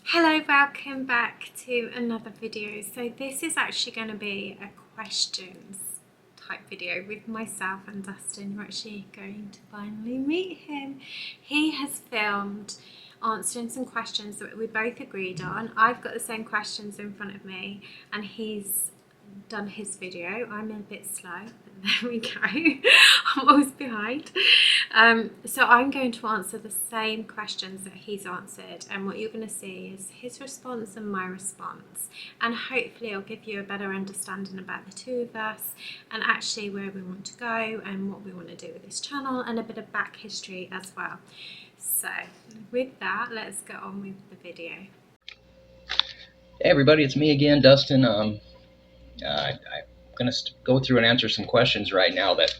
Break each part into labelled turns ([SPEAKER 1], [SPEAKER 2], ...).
[SPEAKER 1] Hello, welcome back to another video. So this is actually going to be a questions type video with myself and Dustin. We're actually going to finally meet him. He has filmed answering some questions that we both agreed on. I've got the same questions in front of me and he's done his video. I'm a bit slow, but there we go. I'm always behind. So I'm going to answer the same questions that he's answered, and what you're going to see is his response and my response, and hopefully I'll give you a better understanding about the two of us and actually where we want to go and what we want to do with this channel, and a bit of back history as well. So with that, let's get on with the video.
[SPEAKER 2] Hey everybody, it's me again, Dustin. I'm going to go through and answer some questions right now that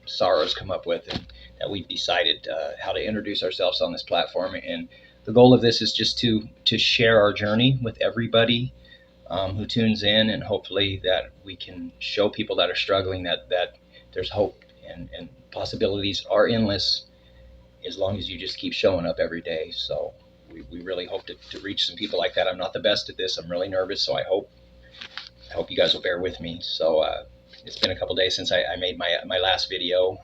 [SPEAKER 2] Sarah's come up with, and that we've decided how to introduce ourselves on this platform. And the goal of this is just to share our journey with everybody who tunes in, and hopefully that we can show people that are struggling that there's hope, and possibilities are endless as long as you just keep showing up every day. So we really hope to reach some people like that. I'm not the best at this. I'm really nervous, so I hope you guys will bear with me. So it's been a couple days since I made my last video,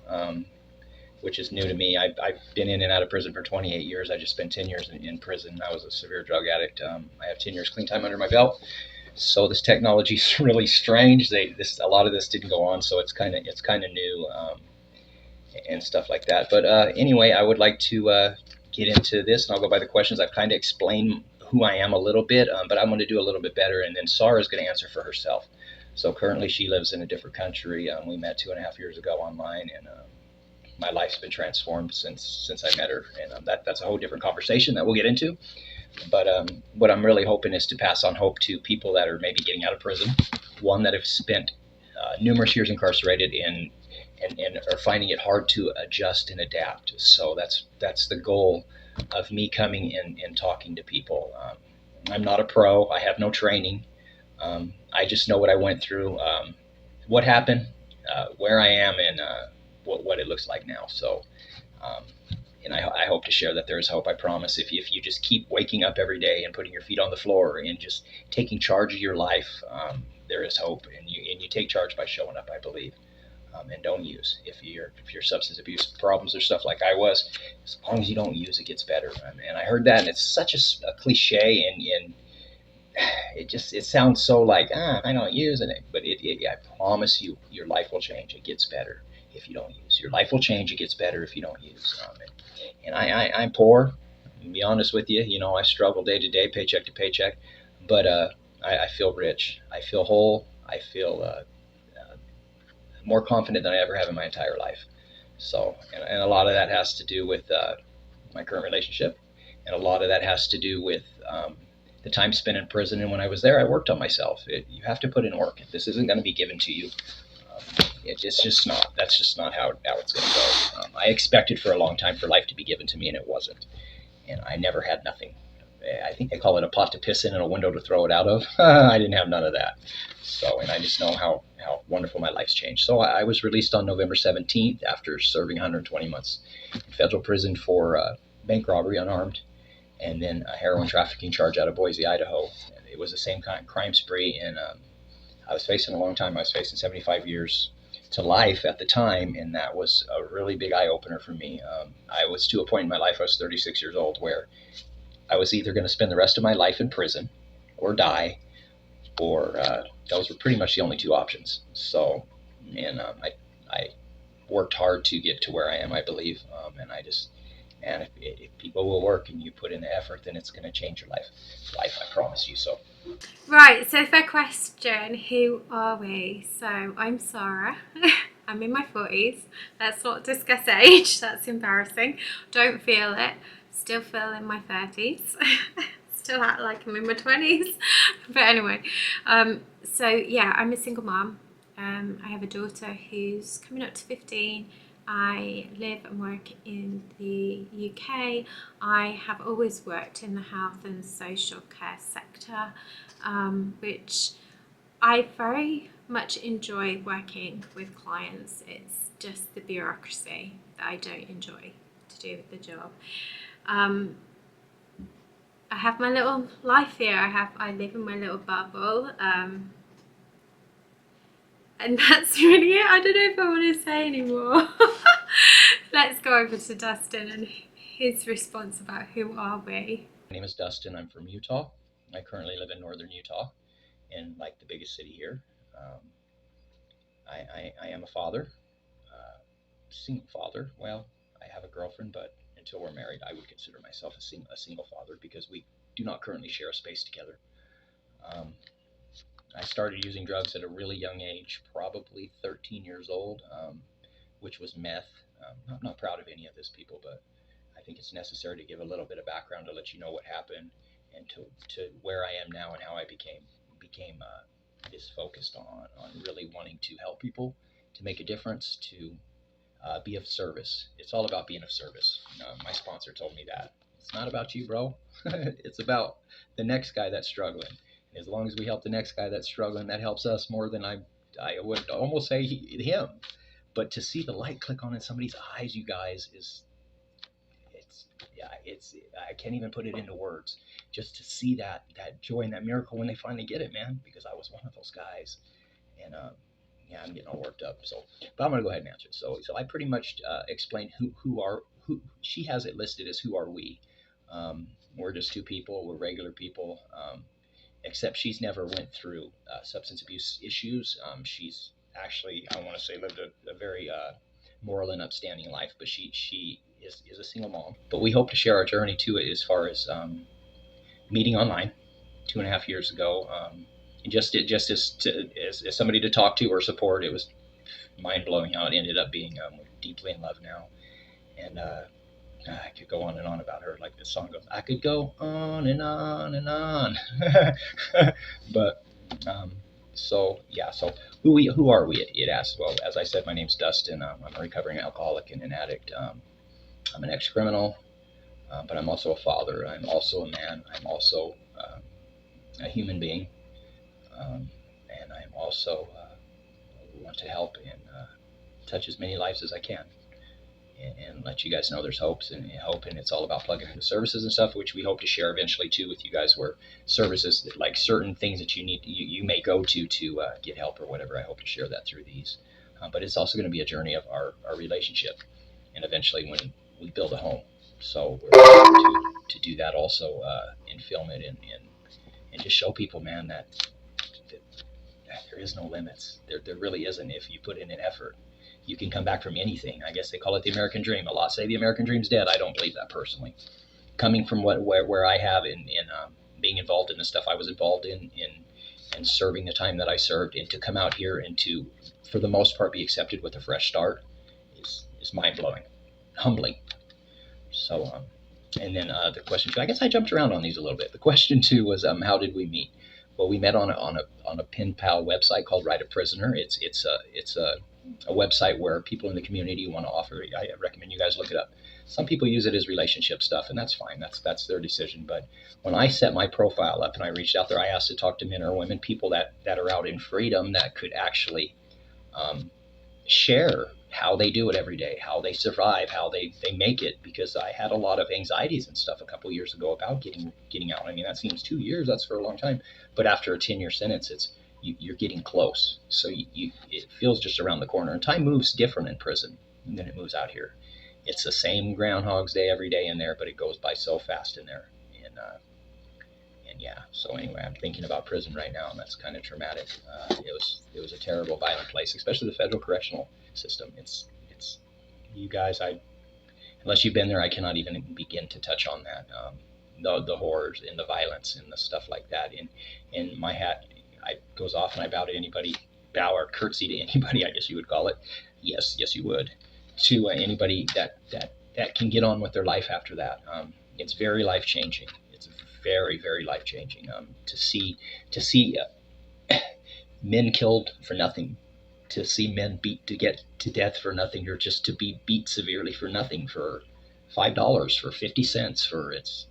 [SPEAKER 2] which is new to me. I've been in and out of prison for 28 years. I just spent 10 years in prison. I was a severe drug addict. I have 10 years clean time under my belt. So this technology is really strange. A lot of this didn't go on, so it's kind of new, and stuff like that. But anyway, I would like to get into this, and I'll go by the questions. I've kind of explained who I am a little bit, but I'm going to do a little bit better, and then Sarah's going to answer for herself. So currently she lives in a different country. We met 2.5 years ago online, and my life's been transformed since I met her, and that's a whole different conversation that we'll get into. But what I'm really hoping is to pass on hope to people that are maybe getting out of prison, one that have spent numerous years incarcerated and are finding it hard to adjust and adapt. So that's the goal of me coming in and talking to people. I'm not a pro. I have no training. I just know what I went through, what happened, where I am, and what it looks like now. So, and I hope to share that there is hope. I promise. If you just keep waking up every day and putting your feet on the floor and just taking charge of your life, there is hope. And you take charge by showing up, I believe. And don't use. If you're substance abuse problems or stuff like I was, as long as you don't use, it gets better. And I heard that, and it's such a cliche, and it sounds so like I don't use it, but I promise you, your life will change. It gets better if you don't use. Your life will change. It gets better if you don't use. And I'm poor. To be honest with you, I struggle day to day, paycheck to paycheck, but I feel rich. I feel whole. I feel more confident than I ever have in my entire life. So, and a lot of that has to do with my current relationship, and a lot of that has to do with the time spent in prison. And when I was there, I worked on myself. You have to put in work. This isn't going to be given to you. It's just not. That's just not how it's going to go. I expected for a long time for life to be given to me, and it wasn't. And I never had nothing. I think they call it a pot to piss in and a window to throw it out of. I didn't have none of that. So, and I just know how wonderful my life's changed. So I was released on November 17th after serving 120 months in federal prison for bank robbery, unarmed, and then a heroin trafficking charge out of Boise, Idaho. It was the same kind of crime spree, and I was facing a long time. I was facing 75 years to life at the time, and that was a really big eye-opener for me. I was to a point in my life, I was 36 years old, where I was either going to spend the rest of my life in prison or die, or those were pretty much the only two options. So, and I worked hard to get to where I am, I believe, and if people will work and you put in the effort, then it's going to change your life, I promise you. So,
[SPEAKER 1] Right, so for question, who are we? So I'm Sarah. I'm in my 40s. Let's not discuss age. That's embarrassing. Don't feel it. Still feel in my 30s. Still act like I'm in my 20s. But anyway, so yeah, I'm a single mom. I have a daughter who's coming up to 15. I live and work in the UK. I have always worked in the health and social care sector, which I very much enjoy working with clients. It's just the bureaucracy that I don't enjoy to do with the job. I have my little life here. I live in my little bubble, and that's really it. I don't know if I want to say anymore. Let's go over to Dustin and his response about who are we.
[SPEAKER 2] My name is Dustin. I'm from Utah. I currently live in northern Utah, in like the biggest city here. Um, I am a father, single father. Well, I have a girlfriend, but until we're married, I would consider myself a single father because we do not currently share a space together. Um, I started using drugs at a really young age, probably 13 years old, which was meth. I'm not proud of any of this, people, but I think it's necessary to give a little bit of background to let you know what happened and to where I am now and how I became this focused on really wanting to help people, to make a difference, to be of service. It's all about being of service. My sponsor told me that. It's not about you, bro. It's about the next guy that's struggling. And as long as we help the next guy that's struggling, that helps us more than I would almost say him. But to see the light click on in somebody's eyes, you guys, it's I can't even put it into words. Just to see that joy and that miracle when they finally get it, man. Because I was one of those guys, and yeah, I'm getting all worked up. So, but I'm gonna go ahead and answer. So I pretty much explained who she has it listed as who are we. We're just two people. We're regular people. Except she's never went through substance abuse issues. She's actually, I want to say, lived a very moral and upstanding life, but she is a single mom. But we hope to share our journey to it as far as meeting online 2.5 years ago. And just as somebody to talk to or support, it was mind blowing how it ended up being. We're deeply in love now, and I could go on and on about her, like this song goes. I could go on and on and on, but so yeah. So who are we? It asks. Well, as I said, my name's Dustin. I'm a recovering alcoholic and an addict. I'm an ex-criminal, but I'm also a father. I'm also a man. I'm also a human being, and I'm also want to help and touch as many lives as I can. And let you guys know there's hope, and it's all about plugging into services and stuff, which we hope to share eventually too with you guys, where services like certain things that you may go to get help or whatever. I hope to share that through these, but it's also going to be a journey of our relationship, and eventually when we build a home. So we're going to do that also and film it and just show people, man, that there is no limits. There really isn't. If you put in an effort, you can come back from anything. I guess they call it the American dream. A lot say the American dream's dead. I don't believe that personally. Coming from where I have in being involved in the stuff I was involved in serving the time that I served, and to come out here and to, for the most part, be accepted with a fresh start is mind blowing, humbling. So, and then the question two, I guess I jumped around on these a little bit. The question two was, how did we meet? Well, we met on a pen pal website called Right a Prisoner. It's a website where people in the community want to offer. I recommend you guys look it up. Some people use it as relationship stuff, and that's fine. That's their decision. But when I set my profile up and I reached out there, I asked to talk to men or women, people that are out in freedom, that could actually share how they do it every day, how they survive, how they make it. Because I had a lot of anxieties and stuff a couple of years ago about getting out. I mean, that seems 2 years. That's for a long time. But after a 10-year sentence, you're getting close. So it feels just around the corner. And time moves different in prison than it moves out here. It's the same Groundhog's Day every day in there, but it goes by so fast in there. And yeah. So anyway, I'm thinking about prison right now, and that's kind of traumatic. It was a terrible, violent place, especially the federal correctional system. It's you guys. Unless you've been there, I cannot even begin to touch on that. The horrors and the violence and the stuff like that. And my hat goes off, and I bow or curtsy to anybody, I guess you would call it. Yes, you would. To anybody that can get on with their life after that. It's very life changing. It's very, very life changing. To see men killed for nothing, to see men beat to get to death for nothing, or just to be beat severely for nothing, for $5, for 50 cents, for it's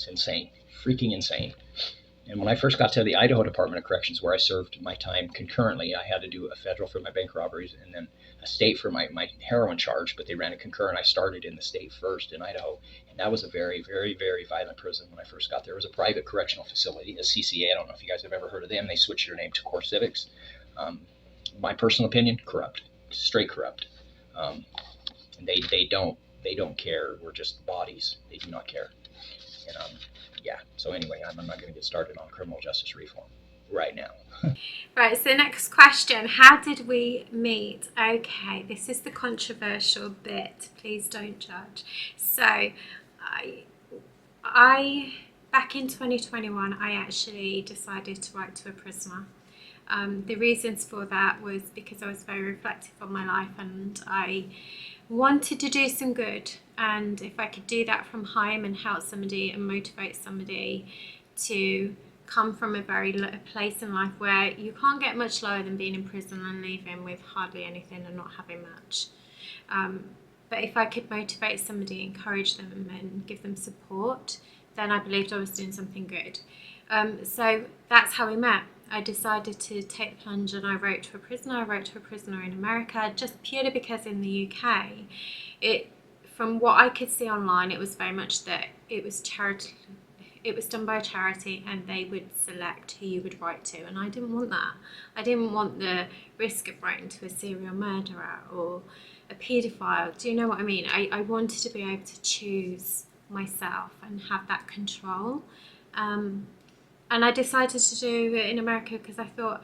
[SPEAKER 2] insane, freaking insane. And when I first got to the Idaho Department of Corrections, where I served my time concurrently, I had to do a federal for my bank robberies and then a state for my heroin charge, but they ran it concurrent. I started in the state first in Idaho, and that was a very, very, very violent prison when I first got there. It was a private correctional facility, a CCA. I don't know if you guys have ever heard of them. They switched their name to Core Civics. My personal opinion, corrupt, straight corrupt. And they don't care. We're just bodies. They do not care. And yeah. So anyway, I'm not going to get started on criminal justice reform right now.
[SPEAKER 1] Right, so next question, how did we meet? Okay, this is the controversial bit, please don't judge. So I back in 2021, I actually decided to write to a prisoner. The reasons for that was because I was very reflective on my life and I wanted to do some good, and if I could do that from home and help somebody and motivate somebody to come from a very low place in life where you can't get much lower than being in prison and leaving with hardly anything and not having much. But if I could motivate somebody, encourage them and give them support, then I believed I was doing something good. So that's how we met. I decided to take the plunge and I wrote to a prisoner. I wrote to a prisoner in America just purely because in the UK, from what I could see online, it was very much that it was charity. It was done by a charity and they would select who you would write to, and I didn't want that. I didn't want the risk of writing to a serial murderer or a paedophile. Do you know what I mean? I wanted to be able to choose myself and have that control. And I decided to do it in America because I thought,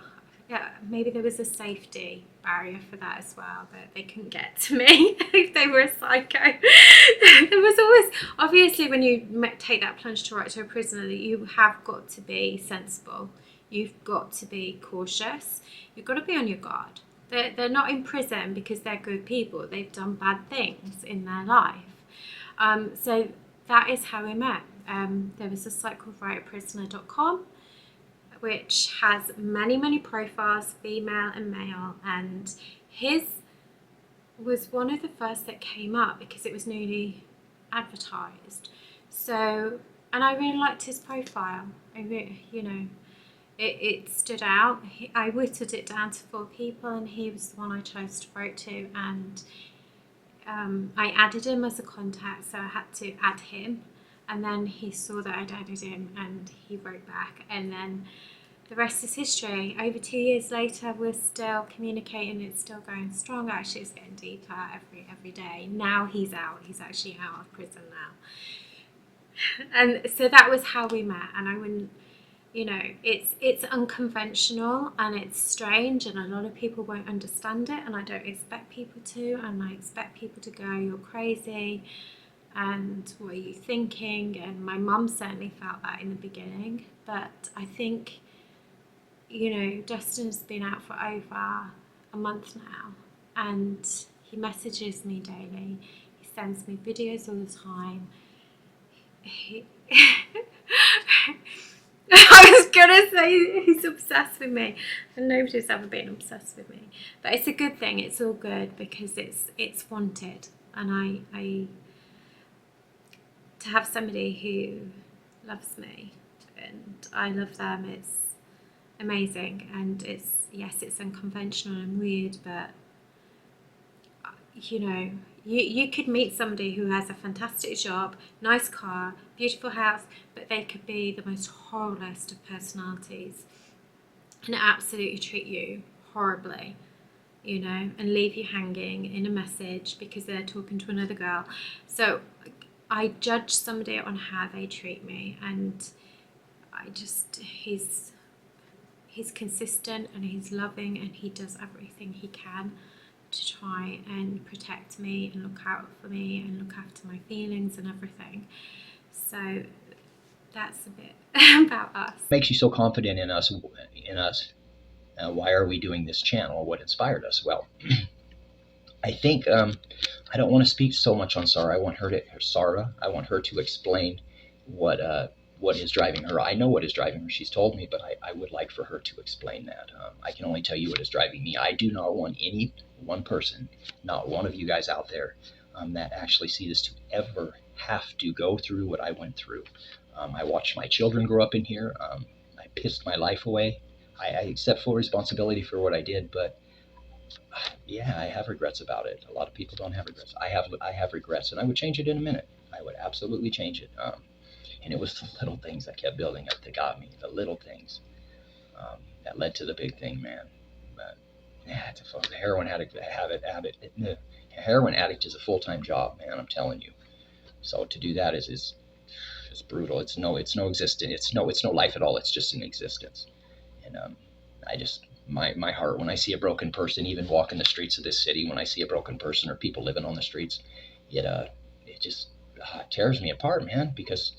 [SPEAKER 1] yeah, maybe there was a safety barrier for that as well, that they couldn't get to me if they were a psycho. There was always, obviously, when you take that plunge to write to a prisoner, you have got to be sensible. You've got to be cautious. You've got to be on your guard. They're not in prison because they're good people. They've done bad things in their life. So that is how we met. There was a site called writeaprisoner.com, which has many profiles, female and male, and his was one of the first that came up because it was newly advertised. So, and I really liked his profile. It stood out. I whittled it down to 4 people, and he was the one I chose to write to, and I added him as a contact, so I had to add him. And then he saw that I'd added him and he wrote back. And then the rest is history. Over 2 years later, we're still communicating. It's still going strong. Actually, it's getting deeper every day. Now he's out. He's actually out of prison now. And so that was how we met. And I wouldn't, it's unconventional and it's strange and a lot of people won't understand it. And I don't expect people to. And I expect people to go, you're crazy. And what are you thinking? And my mum certainly felt that in the beginning, but I think, Dustin's been out for over a month now, and he messages me daily. He sends me videos all the time. I was gonna say he's obsessed with me, and nobody's ever been obsessed with me. But it's a good thing. It's all good because it's wanted, and I to have somebody who loves me and I love them, it's amazing. And it's unconventional and weird, but you could meet somebody who has a fantastic job, nice car, beautiful house, but they could be the most horriblest of personalities and absolutely treat you horribly, and leave you hanging in a message because they're talking to another girl. So I judge somebody on how they treat me, and he's consistent and he's loving and he does everything he can to try and protect me and look out for me and look after my feelings and everything. So that's a bit about us.
[SPEAKER 2] Makes you so confident in us. Why are we doing this channel? What inspired us? Well, I think I don't want to speak so much on Sarah. I want her to explain what is driving her. I know what is driving her. She's told me, but I would like for her to explain that. I can only tell you what is driving me. I do not want any one person, not one of you guys out there, that actually see this to ever have to go through what I went through. I watched my children grow up in here. pissed my life away. I accept full responsibility for what I did, but yeah, I have regrets about it. A lot of people don't have regrets. I have regrets, and I would change it in a minute. I would absolutely change it. And it was the little things that kept building up that got me. The little things that led to the big thing, man. But yeah, the heroin addict habit. A heroin addict is a full-time job, man. I'm telling you. So to do that is brutal. It's no existence. It's no life at all. It's just an existence. And I just my heart when I see a broken person, even walking the streets of this city, when I see a broken person or people living on the streets, it just tears me apart, man. Because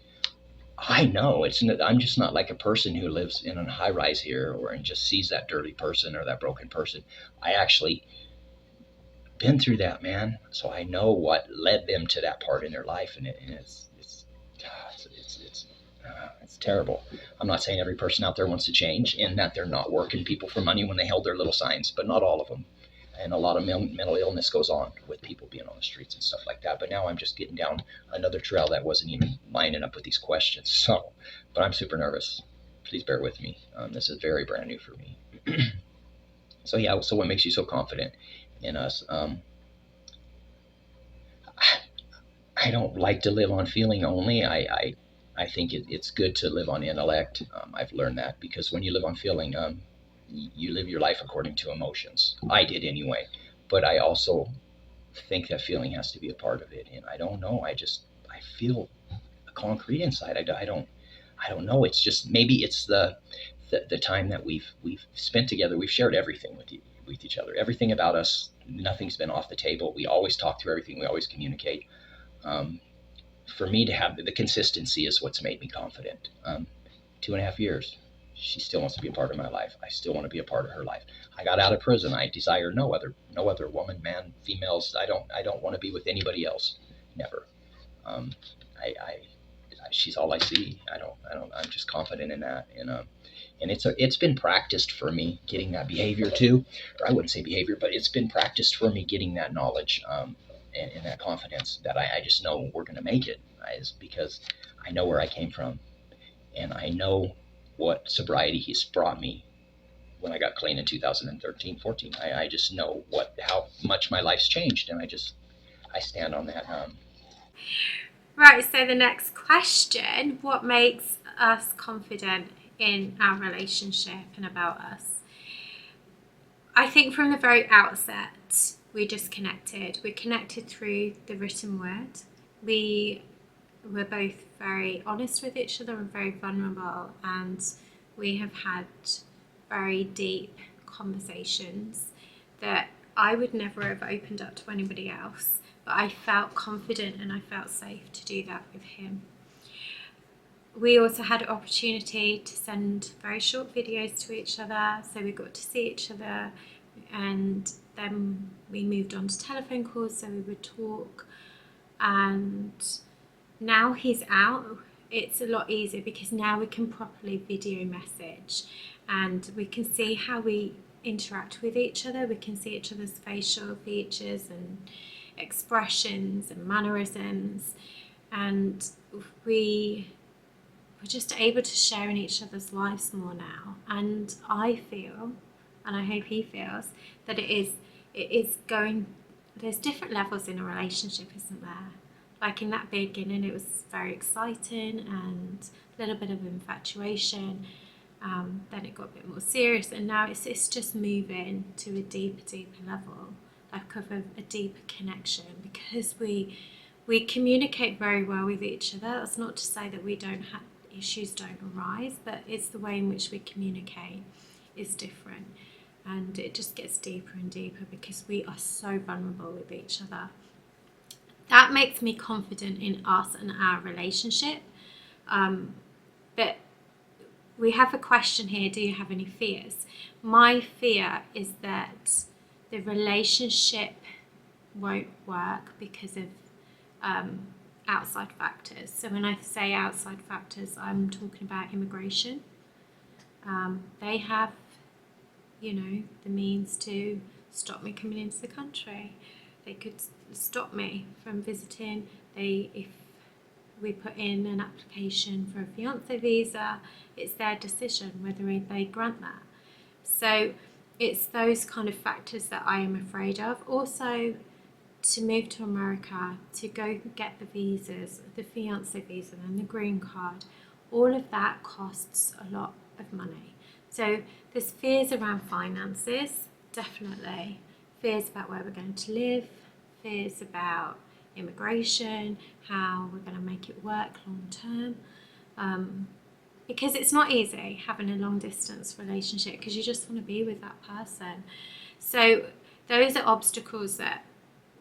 [SPEAKER 2] I know I'm just not like a person who lives in a high rise here or and just sees that dirty person or that broken person. I actually been through that, man. So I know what led them to that part in their life, and it's terrible. I'm not saying every person out there wants to change, and that they're not working people for money when they held their little signs, but not all of them. And a lot of mental illness goes on with people being on the streets and stuff like that. But now I'm just getting down another trail that wasn't even lining up with these questions. So, but I'm super nervous. Please bear with me. This is very brand new for me. So yeah. So what makes you so confident in us? I don't like to live on feeling only. I think it's good to live on intellect. I've learned that because when you live on feeling, you live your life according to emotions. I did anyway, but I also think that feeling has to be a part of it. And I don't know. I feel concrete inside. I don't know. It's just maybe it's the time that we've spent together. We've shared everything with each other. Everything about us. Nothing's been off the table. We always talk through everything. We always communicate. Um, for me to have the consistency is what's made me confident. 2.5 years, she still wants to be a part of my life. I still want to be a part of her life. I got out of prison. I desire no other woman, man, females. I don't want to be with anybody else. Never. Um, I she's all I see. I'm just confident in that. And it's been practiced for me getting that behavior too, or I wouldn't say behavior, but it's been practiced for me getting that knowledge. And that confidence that I just know we're going to make it is because I know where I came from and I know what sobriety has brought me when I got clean in 2013, 14. I just know how much my life's changed, and I stand on that.
[SPEAKER 1] Right, so the next question, what makes us confident in our relationship and about us? I think from the very outset, we just connected. We connected through the written word. We were both very honest with each other and very vulnerable, and we have had very deep conversations that I would never have opened up to anybody else, but I felt confident and I felt safe to do that with him. We also had an opportunity to send very short videos to each other, so we got to see each other, and then we moved on to telephone calls so we would talk. And now he's out, it's a lot easier because now we can properly video message and we can see how we interact with each other. We can see each other's facial features and expressions and mannerisms, and we're just able to share in each other's lives more now. And I feel, and I hope he feels, that it is going, there's different levels in a relationship, isn't there? Like in that beginning, it was very exciting and a little bit of infatuation. Then it got a bit more serious, and now it's just moving to a deeper level, like of a deeper connection, because we communicate very well with each other. That's not to say that we don't have issues don't arise, but it's the way in which we communicate is different, and it just gets deeper and deeper because we are so vulnerable with each other. That makes me confident in us and our relationship. But we have a question here, do you have any fears? My fear is that the relationship won't work because of outside factors. So when I say outside factors, I'm talking about immigration. They have, the means to stop me coming into the country. They could stop me from visiting. If we put in an application for a fiance visa, it's their decision whether they grant that. So it's those kind of factors that I am afraid of. Also, to move to America, to go get the visas, the fiance visa and the green card, all of that costs a lot of money. So there's fears around finances, definitely. Fears about where we're going to live, fears about immigration, how we're going to make it work long term. Because it's not easy having a long distance relationship, because you just want to be with that person. So those are obstacles that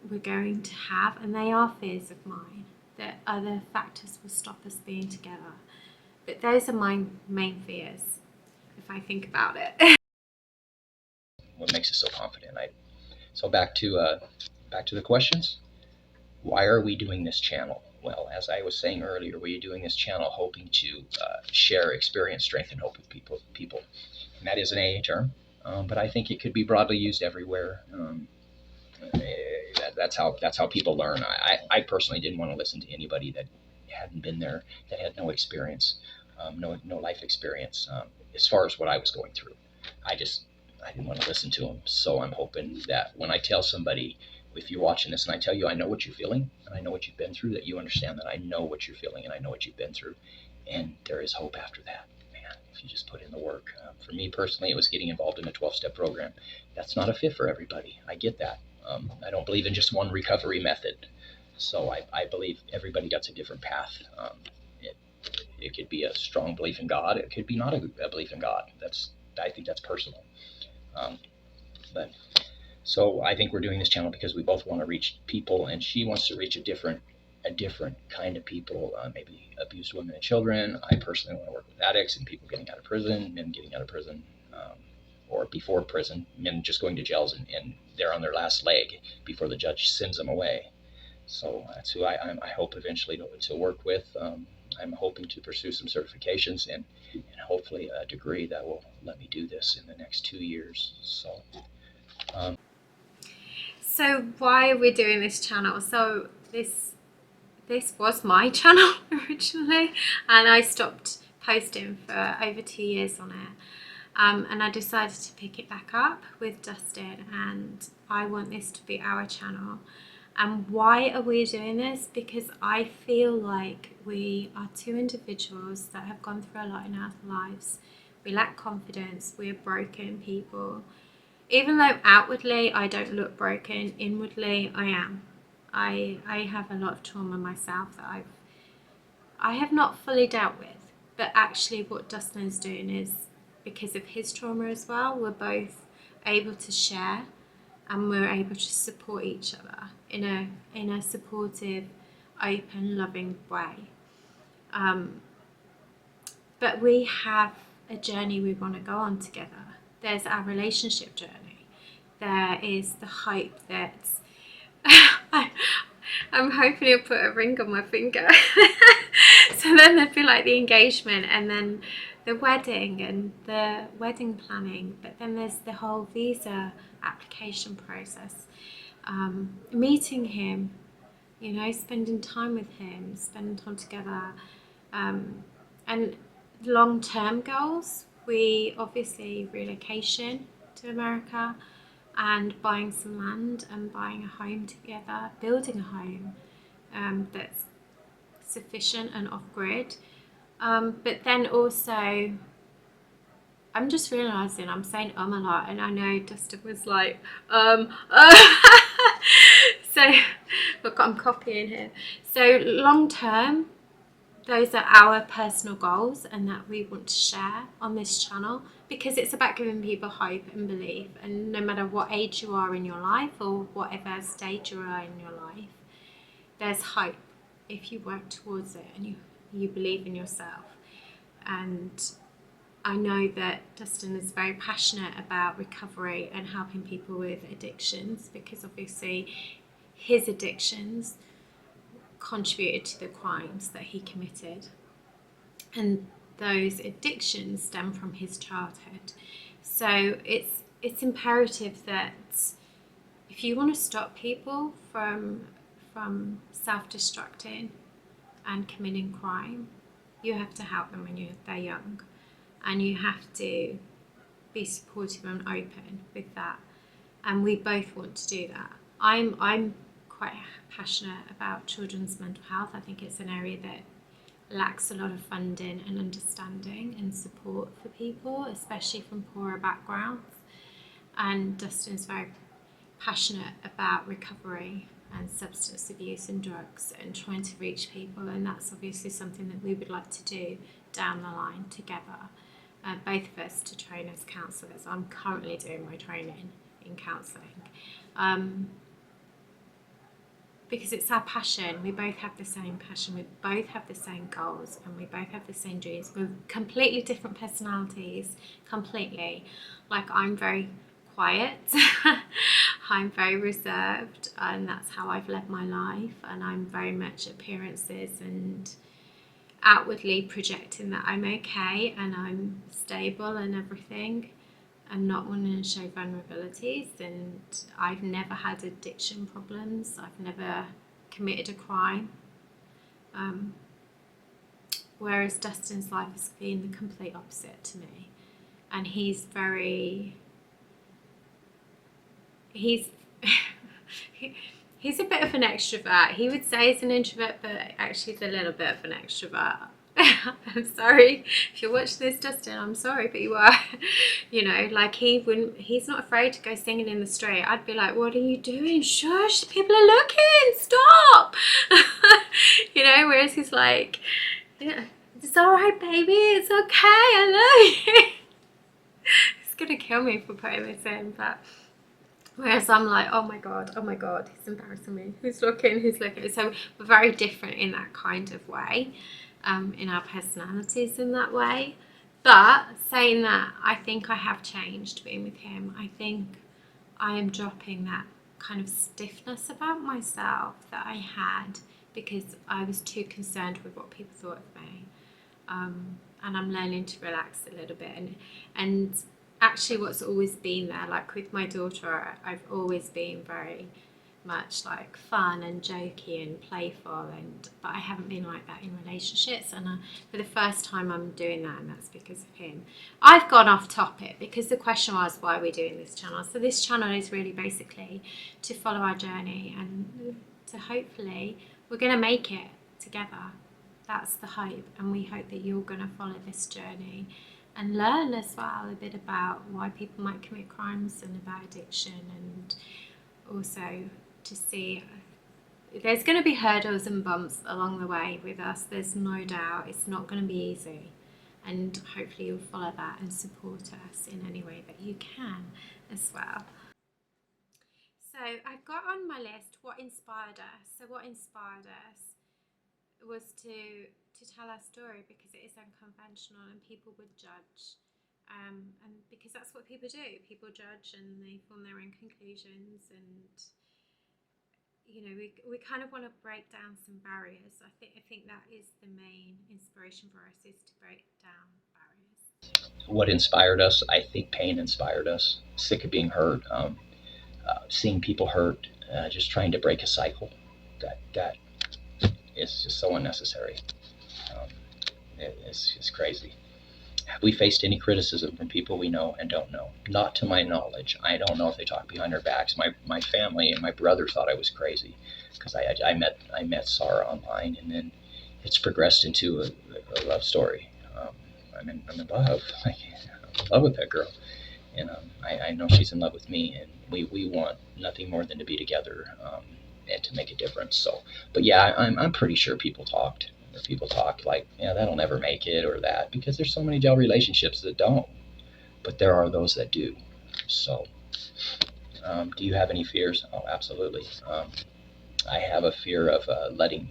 [SPEAKER 1] we're going to have, and they are fears of mine, that other factors will stop us being together. But those are my main fears, if I think about it.
[SPEAKER 2] What makes us so confident? So back to the questions. Why are we doing this channel? Well, as I was saying earlier, we're doing this channel hoping to share experience, strength, and hope with people. And that is an AA term, but I think it could be broadly used everywhere. That's how people learn. I personally didn't want to listen to anybody that hadn't been there, that had no experience, no life experience as far as what I was going through. I didn't want to listen to them. So I'm hoping that when I tell somebody, if you're watching this and I tell you I know what you're feeling and I know what you've been through, that you understand that I know what you're feeling and I know what you've been through, and there is hope after that. Man, if you just put in the work. For me personally, it was getting involved in a 12-step program. That's not a fit for everybody. I get that. I don't believe in just one recovery method. So I believe everybody gets a different path. It could be a strong belief in God. It could be not a belief in God. I think that's personal. But so I think we're doing this channel because we both want to reach people, and she wants to reach a different kind of people, maybe abused women and children. I personally want to work with addicts and people getting out of prison, men getting out of prison, or before prison, men just going to jails and they're on their last leg before the judge sends them away. So that's who I hope eventually to work with. I'm hoping to pursue some certifications and hopefully a degree that will let me do this in the next 2 years.
[SPEAKER 1] So why are we doing this channel? So this was my channel originally, and I stopped posting for over 2 years on it. And I decided to pick it back up with Dustin, and I want this to be our channel. And why are we doing this? Because I feel like we are two individuals that have gone through a lot in our lives. We lack confidence, we're broken people. Even though outwardly I don't look broken, inwardly I am. I have a lot of trauma myself that I have not fully dealt with. But actually what Dustin's doing is, because of his trauma as well, we're both able to share and we're able to support each other in a supportive, open, loving way. But we have a journey we want to go on together. There's our relationship journey. There is the hope that I'm hoping he'll put a ring on my finger. So then there'd be like the engagement and then the wedding and the wedding planning. But then there's the whole visa application process. Meeting him, spending time with him, spending time together. And long-term goals, we obviously relocation to America and buying some land and buying a home together, building a home that's sufficient and off-grid. But then also, I'm just realising I'm saying a lot, and I know Dustin was like, so look, I'm copying here. So long term, those are our personal goals and that we want to share on this channel, because it's about giving people hope and belief, and no matter what age you are in your life or whatever stage you are in your life, there's hope if you work towards it and you believe in yourself. And I know that Dustin is very passionate about recovery and helping people with addictions, because obviously his addictions contributed to the crimes that he committed, and those addictions stem from his childhood. So it's imperative that if you want to stop people from self-destructing, and committing crime, you have to help them when they're young, and you have to be supportive and open with that. And we both want to do that. I'm quite passionate about children's mental health. I think it's an area that lacks a lot of funding and understanding and support for people, especially from poorer backgrounds. And Dustin's very passionate about recovery and substance abuse and drugs and trying to reach people, and that's obviously something that we would like to do down the line together, both of us, to train as counsellors. I'm currently doing my training in counselling because it's our passion. We both have the same passion, we both have the same goals, and we both have the same dreams. We're completely different personalities, completely. Like, I'm very quiet, I'm very reserved, and that's how I've led my life, and I'm very much appearances and outwardly projecting that I'm okay and I'm stable and everything, and not wanting to show vulnerabilities. And I've never had addiction problems, I've never committed a crime, whereas Dustin's life has been the complete opposite to me. And he's he's a bit of an extrovert. He would say he's an introvert, but actually he's a little bit of an extrovert. I'm sorry if you're watching this, Dustin, I'm sorry, but you are. You know, like, he's not afraid to go singing in the street. I'd be like, what are you doing? Shush, people are looking, stop. You know, whereas he's like, yeah, it's all right, baby, it's okay, I love you. He's gonna kill me for putting this in, but whereas I'm like, oh my god, he's embarrassing me, who's looking. So we're very different in that kind of way, in our personalities in that way. But saying that, I think I have changed being with him. I think I am dropping that kind of stiffness about myself that I had because I was too concerned with what people thought of me, and I'm learning to relax a little bit. And actually what's always been there, like with my daughter, I've always been very much like fun and jokey and playful, but I haven't been like that in relationships, and for the first time I'm doing that, and that's because of him. I've gone off topic because the question was, why are we doing this channel? So this channel is really basically to follow our journey, and to hopefully we're going to make it together. That's the hope, and we hope that you're going to follow this journey and learn as well a bit about why people might commit crimes and about addiction, and also to see there's going to be hurdles and bumps along the way with us. There's no doubt it's not going to be easy, and hopefully you'll follow that and support us in any way that you can as well. So I've got on my list what inspired us. So what inspired us was to tell our story because it is unconventional and people would judge, and because that's what people do. People judge and they form their own conclusions, and you know, we kind of want to break down some barriers. I think that is the main inspiration for us, is to break down barriers.
[SPEAKER 2] What inspired us? I think pain inspired us. Sick of being hurt, seeing people hurt, just trying to break a cycle that is just so unnecessary. It's just crazy. Have we faced any criticism from people we know and don't know? Not to my knowledge. I don't know if they talk behind our backs. My family and my brother thought I was crazy because I met Sarah online, and then it's progressed into a love story. I'm in love. I'm in love with that girl, and I know she's in love with me, and we want nothing more than to be together, and to make a difference. So, but yeah, I'm pretty sure people talked. People talk like, yeah, that'll never make it, or that, because there's so many jail relationships that don't, but there are those that do. So do you have any fears? Oh, absolutely. I have a fear of letting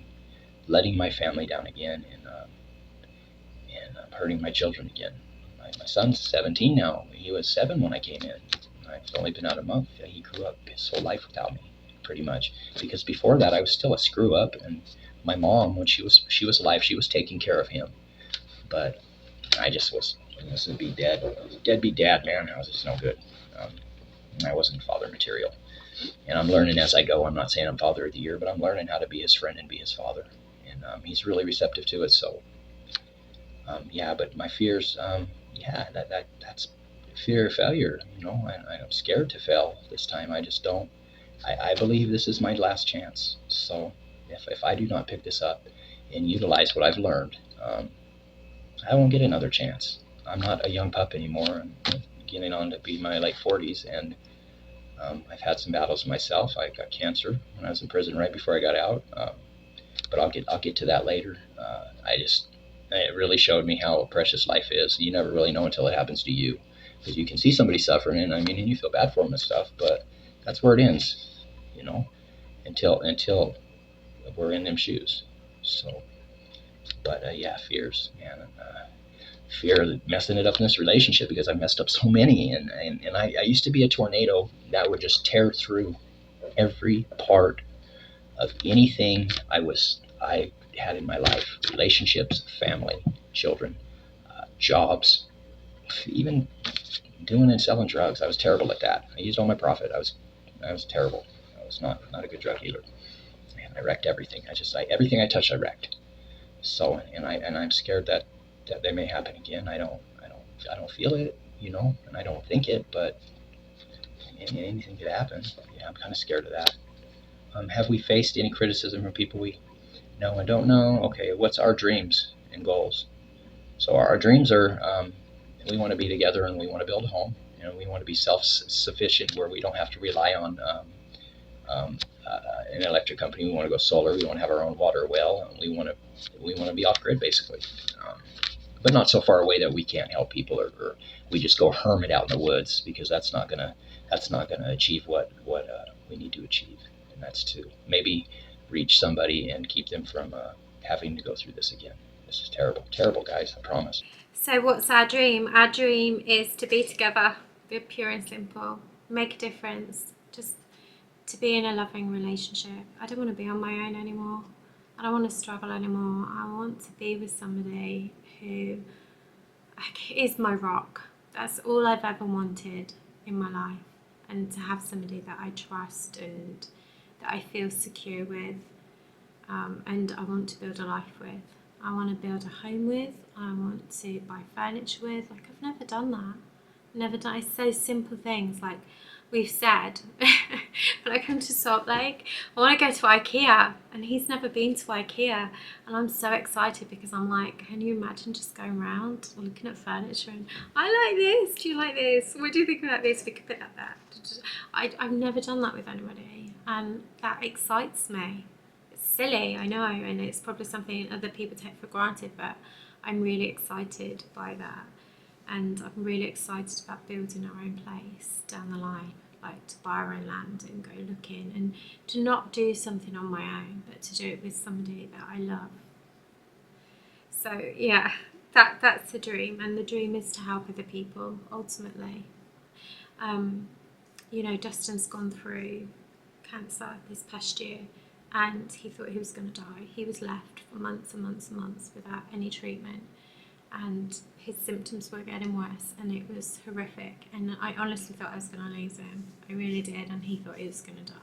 [SPEAKER 2] my family down again, and hurting my children again. My son's 17 now. He was 7 when I came in. I've only been out a month. He grew up his whole life without me, pretty much, because before that I was still a screw up, and my mom, when she was alive, she was taking care of him, but I just was to be deadbeat dad, man. I was just no good. I wasn't father material, and I'm learning as I go. I'm not saying I'm father of the year, but I'm learning how to be his friend and be his father, and and he's really receptive to it. So yeah, but my fears, yeah, that's fear of failure. I'm scared to fail this time. I just don't. I believe this is my last chance. So if I do not pick this up and utilize what I've learned, I won't get another chance. I'm not a young pup anymore. I'm getting on to be my late 40s, and I've had some battles myself. I got cancer when I was in prison right before I got out, but I'll get to that later. It really showed me how precious life is. You never really know until it happens to you, because you can see somebody suffering, and you feel bad for them and stuff, but that's where it ends, you know, until we're in them shoes. So, but yeah, fears, man. Fear of messing it up in this relationship, because I messed up so many, and I used to be a tornado that would just tear through every part of anything I had in my life: relationships, family, children, jobs, even doing and selling drugs. I was terrible at that. I used all my profit. I was terrible. I was not a good drug dealer. And I wrecked everything. Everything I touched, I wrecked. So, I'm scared that that may happen again. I don't feel it, and I don't think it, but anything could happen. Yeah, I'm kind of scared of that. Have we faced any criticism from people we know and don't know? Okay, what's our dreams and goals? So our dreams are, we want to be together and we want to build a home. We want to be self-sufficient, where we don't have to rely on um, an electric company. We want to go solar. We want to have our own water well, and we want to be off grid, basically. But not so far away that we can't help people, or we just go hermit out in the woods, because that's not gonna achieve what we need to achieve, and that's to maybe reach somebody and keep them from having to go through this again. This is terrible, terrible, guys. I promise.
[SPEAKER 1] So what's our dream? Our dream is to be together, be pure and simple, make a difference, just to be in a loving relationship. I don't want to be on my own anymore. I don't want to struggle anymore. I want to be with somebody who is my rock. That's all I've ever wanted in my life, and to have somebody that I trust and that I feel secure with, and I want to build a life with. I want to build a home with. I want to buy furniture with. Like, I've never done that. Never done. It's so simple things, like we've said. When I come to Salt Lake, I want to go to IKEA, and he's never been to IKEA, and I'm so excited, because I'm like, can you imagine just going around looking at furniture and, I like this, do you like this, what do you think about this, we could put that there. I've never done that with anybody, and that excites me. It's silly, I know, and it's probably something other people take for granted, but I'm really excited by that. And I'm really excited about building our own place down the line, like to buy our own land and go looking, and to not do something on my own, but to do it with somebody that I love. So yeah, that's the dream, and the dream is to help other people ultimately. Dustin's gone through cancer this past year, and he thought he was going to die. He was left for months and months and months without any treatment, and his symptoms were getting worse, and it was horrific, and I honestly thought I was going to lose him. I really did, and he thought he was going to die.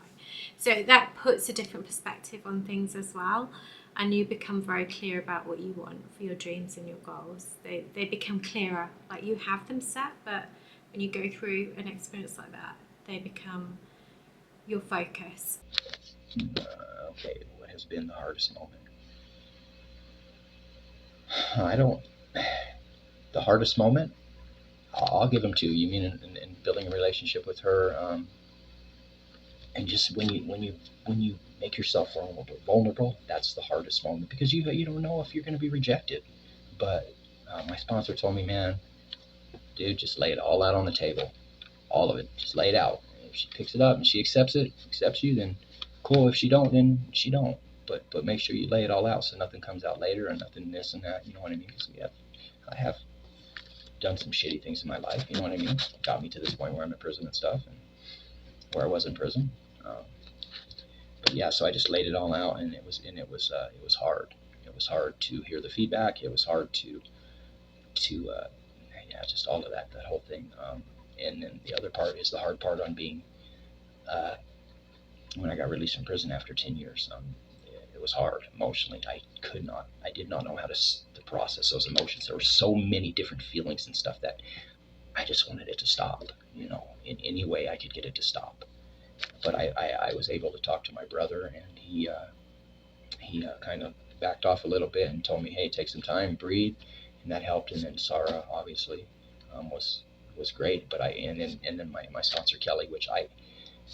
[SPEAKER 1] So that puts a different perspective on things as well, and you become very clear about what you want for your dreams and your goals. They become clearer, like you have them set, but when you go through an experience like that, they become your focus.
[SPEAKER 2] Okay, what has been the hardest moment? The hardest moment? I'll give them to you. You mean in building a relationship with her, and just when you make yourself vulnerable, that's the hardest moment, because you don't know if you're going to be rejected. But my sponsor told me, man, dude, just lay it all out on the table, all of it. Just lay it out. And if she picks it up and she accepts you, then cool. If she don't, then she don't. But make sure you lay it all out, so nothing comes out later, and nothing this and that. You know what I mean? Because I have done some shitty things in my life. You know what I mean? Got me to this point where I'm in prison and stuff, and where I was in prison. But yeah, so I just laid it all out, and it was hard. It was hard to hear the feedback. It was hard to yeah, just all of that whole thing. And then the other part is the hard part on being when I got released from prison after 10 years. was hard emotionally. I did not know how to process those emotions. There were so many different feelings and stuff that I just wanted it to stop, in any way I could get it to stop. But I was able to talk to my brother, and he kind of backed off a little bit and told me, hey, take some time, breathe, and that helped. And then Sarah, obviously, was great. But and then my sponsor Kelly, which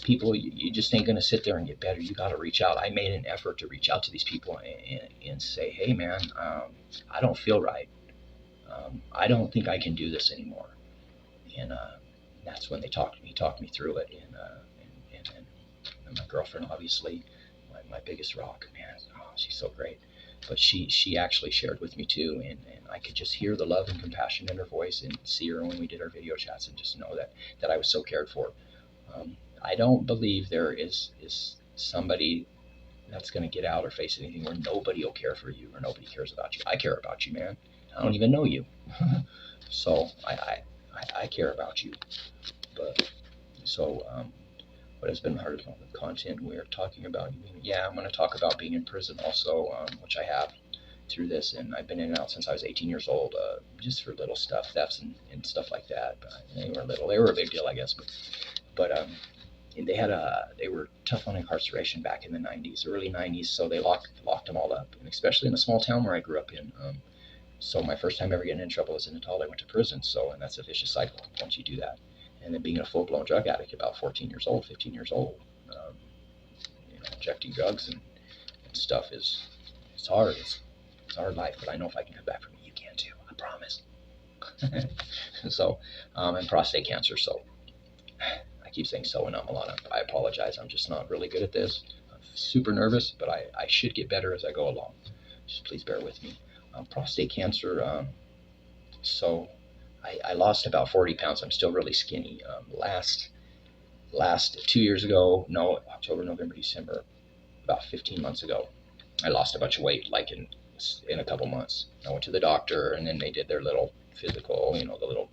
[SPEAKER 2] people, you just ain't gonna sit there and get better. You got to reach out. I made an effort to reach out to these people and say, hey man, I don't feel right. I don't think I can do this anymore. And that's when he talked me through it. And my girlfriend, obviously, my biggest rock, man, she's so great. But she actually shared with me too, and I could just hear the love and compassion in her voice, and see her when we did our video chats, and just know that I was so cared for. I don't believe there is somebody that's going to get out or face anything where nobody will care for you or nobody cares about you. I care about you, man. I don't even know you. So I care about you. But so what has been hard about the content we're talking about? Yeah, I'm going to talk about being in prison also, which I have through this, and I've been in and out since I was 18 years old, just for little stuff, thefts and stuff like that. But they were little. They were a big deal, I guess. But they were tough on incarceration back in the 90s, early 90s, so they locked them all up, and especially in the small town where I grew up in. So my first time ever getting in trouble was in Natal. I went to prison, and that's a vicious cycle once you do that. And then being a full-blown drug addict, about 14 years old, 15 years old, injecting drugs and stuff it's hard. It's a hard life, but I know if I can come back from it, you can too. I promise. So, and prostate cancer. So I keep saying so, and I apologize. I'm just not really good at this. I'm super nervous, but I should get better as I go along. Just please bear with me. Prostate cancer. So I lost about 40 pounds. I'm still really skinny. Last 2 years ago, no, October, November, December, about 15 months ago, I lost a bunch of weight, like in a couple months. I went to the doctor, and then they did their little physical, the little,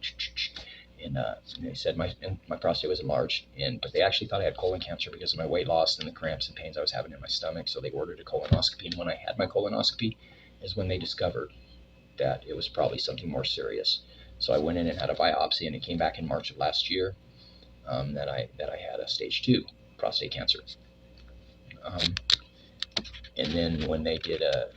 [SPEAKER 2] and they said my prostate was enlarged, but they actually thought I had colon cancer because of my weight loss and the cramps and pains I was having in my stomach. So they ordered a colonoscopy, and when I had my colonoscopy is when they discovered that it was probably something more serious. So I went in and had a biopsy, and it came back in March of last year that I had a stage 2 prostate cancer. And then when they did a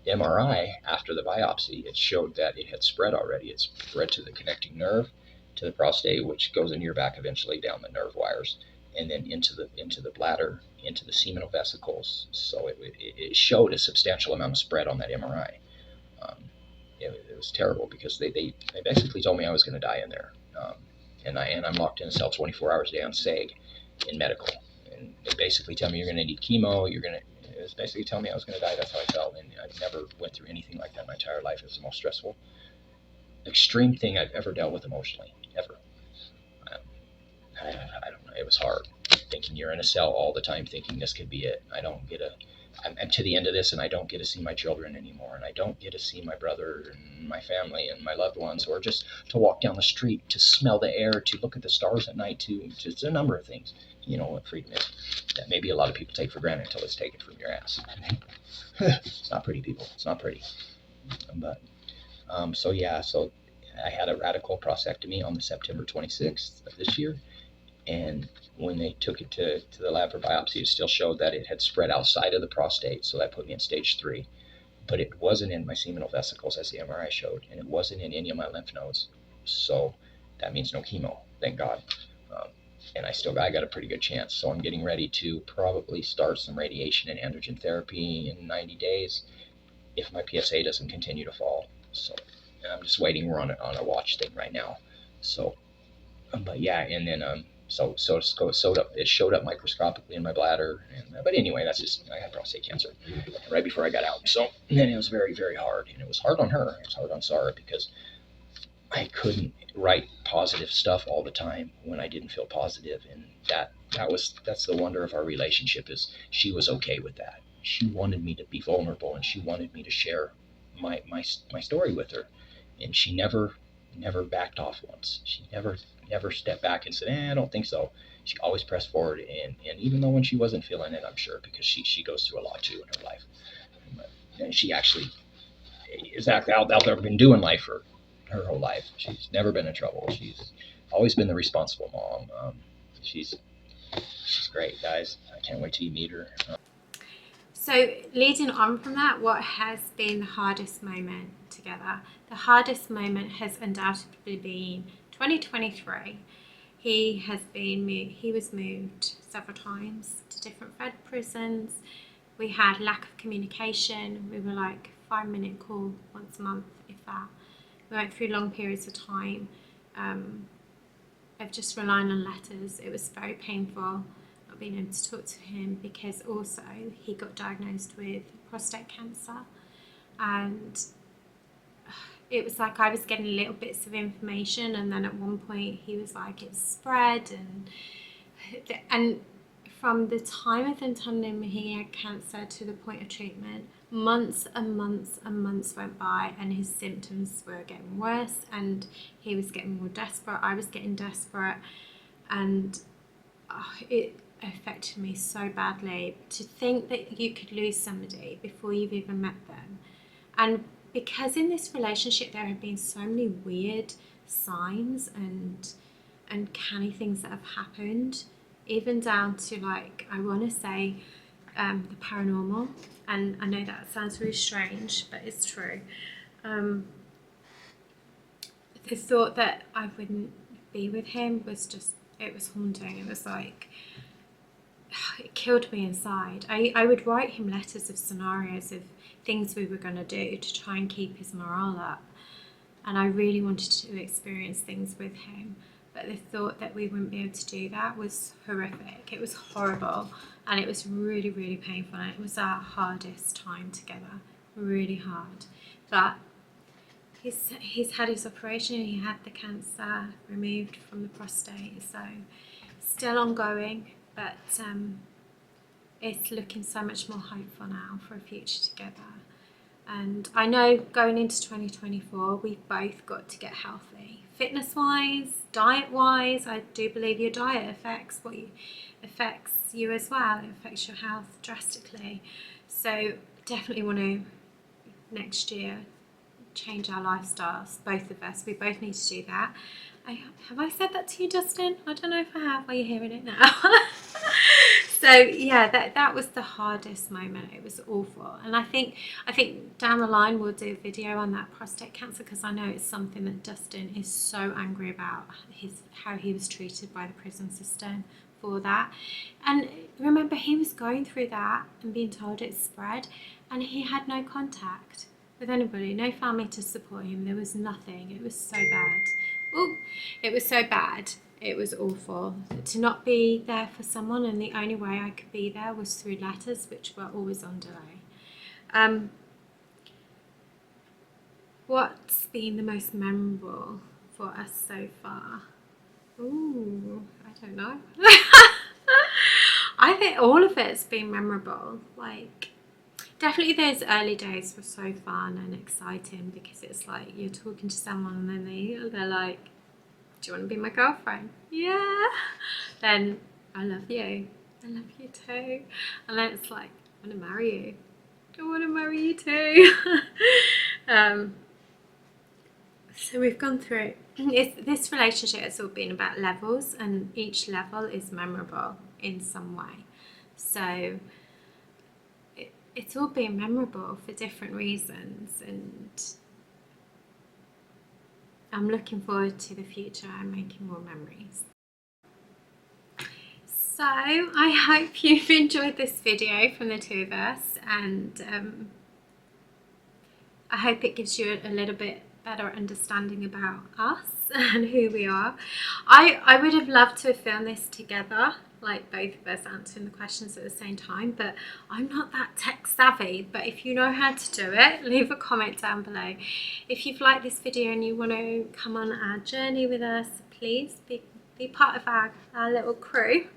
[SPEAKER 2] MRI after the biopsy, it showed that it had spread already. It spread to the connecting nerve to the prostate, which goes into your back eventually down the nerve wires, and then into the bladder, into the seminal vesicles. So it showed a substantial amount of spread on that MRI. It was terrible because they basically told me I was going to die in there, and I'm locked in a cell 24 hours a day on SAG in medical, and they basically tell me you're going to need chemo. It was basically telling me I was going to die. That's how I felt, and I never went through anything like that my entire life. It was the most stressful, extreme thing I've ever dealt with emotionally, ever. I don't know. It was hard thinking you're in a cell all the time, thinking this could be it. I'm to the end of this, and I don't get to see my children anymore, and I don't get to see my brother and my family and my loved ones, or just to walk down the street, to smell the air, to look at the stars at night, to just a number of things. What freedom is that maybe a lot of people take for granted until it's taken from your ass. It's not pretty, people. It's not pretty. But so I had a radical prostatectomy on the September 26th of this year, and when they took it to the lab for biopsy, it still showed that it had spread outside of the prostate, so that put me in stage 3. But it wasn't in my seminal vesicles, as the MRI showed, and it wasn't in any of my lymph nodes. So that means no chemo, thank God. And I got a pretty good chance. So I'm getting ready to probably start some radiation and androgen therapy in 90 days if my PSA doesn't continue to fall. So I'm just waiting. We're on a watch thing right now. So, but yeah, and then So it showed up microscopically in my bladder. But anyway, I had prostate cancer right before I got out. So then it was very, very hard. And it was hard on her. It was hard on Sarah because I couldn't write positive stuff all the time when I didn't feel positive. And that's the wonder of our relationship, is she was okay with that. She wanted me to be vulnerable, and she wanted me to share my story with her. And she never never backed off once. She never stepped back and said, I don't think so. She always pressed forward, and even though when she wasn't feeling it, I'm sure, because she goes through a lot too in her life. And she actually is out there, been doing life for her whole life. She's never been in trouble. She's always been the responsible mom. She's great, guys. I can't wait till you meet her.
[SPEAKER 1] So leading on from that, what has been the hardest moment together? The hardest moment has undoubtedly been 2023. He was moved several times to different Fed prisons. We had lack of communication. We were like 5-minute call once a month, if that. We went through long periods of time of just relying on letters. It was very painful not being able to talk to him, because also he got diagnosed with prostate cancer, and it was like I was getting little bits of information, and then at one point he was like, it's spread, and from the time of them telling him he had cancer to the point of treatment, months and months and months went by, and his symptoms were getting worse, and he was getting more desperate. I was getting desperate, and it affected me so badly. To think that you could lose somebody before you've even met them, and because in this relationship there have been so many weird signs and canny things that have happened, even down to, like, I want to say the paranormal, and I know that sounds really strange, but it's true. The thought that I wouldn't be with him was just, it was haunting. It was like, it killed me inside. I would write him letters of scenarios of things we were going to do to try and keep his morale up, and I really wanted to experience things with him. But the thought that we wouldn't be able to do that was horrific. It was horrible, and it was really, really painful. And it was our hardest time together, really hard. But he's had his operation. He had the cancer removed from the prostate, so still ongoing. But it's looking so much more hopeful now for a future together. And I know going into 2024, we've both got to get healthy. Fitness-wise, diet-wise, I do believe your diet affects you as well. It affects your health drastically. So definitely want to, next year, change our lifestyles, both of us. We both need to do that. Have I said that to you, Dustin? I don't know if I have. Are you hearing it now? So yeah, that was the hardest moment. It was awful, and I think down the line we'll do a video on that prostate cancer, because I know it's something that Dustin is so angry about, how he was treated by the prison system for that. And remember, he was going through that and being told it's spread, and he had no contact with anybody, no family to support him. There was nothing. It was so bad. Oh, it was so bad. It was awful to not be there for someone, and the only way I could be there was through letters, which were always on delay. What's been the most memorable for us so far? Ooh, I don't know. I think all of it's been memorable. Like, definitely those early days were so fun and exciting, because it's like you're talking to someone and then they're like, do you want to be my girlfriend? Yeah. Then, I love you. I love you too. And then it's like, I want to marry you. I want to marry you too. So we've gone through, this relationship has all been about levels, and each level is memorable in some way. So it's all been memorable for different reasons, and I'm looking forward to the future and making more memories. So I hope you've enjoyed this video from the two of us, and I hope it gives you a little bit better understanding about us and who we are. I would have loved to have filmed this together, like both of us answering the questions at the same time, but I'm not that tech savvy. But if you know how to do it, leave a comment down below. If you've liked this video and you want to come on our journey with us, please be part of our little crew.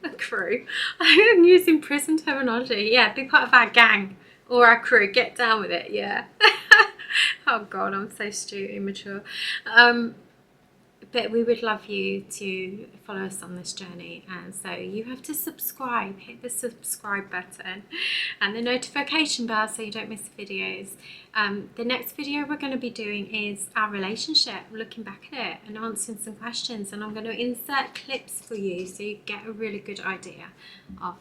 [SPEAKER 1] I'm using prison terminology. Yeah, be part of our gang or our crew. Get down with it. Yeah. Oh God, I'm so immature. But we would love you to follow us on this journey, and so you have to subscribe. Hit the subscribe button and the notification bell so you don't miss videos. The next video we're going to be doing is our relationship, looking back at it and answering some questions, and I'm going to insert clips for you so you get a really good idea of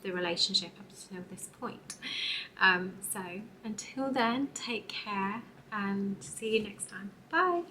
[SPEAKER 1] the relationship up until this point. So until then, take care and see you next time. Bye.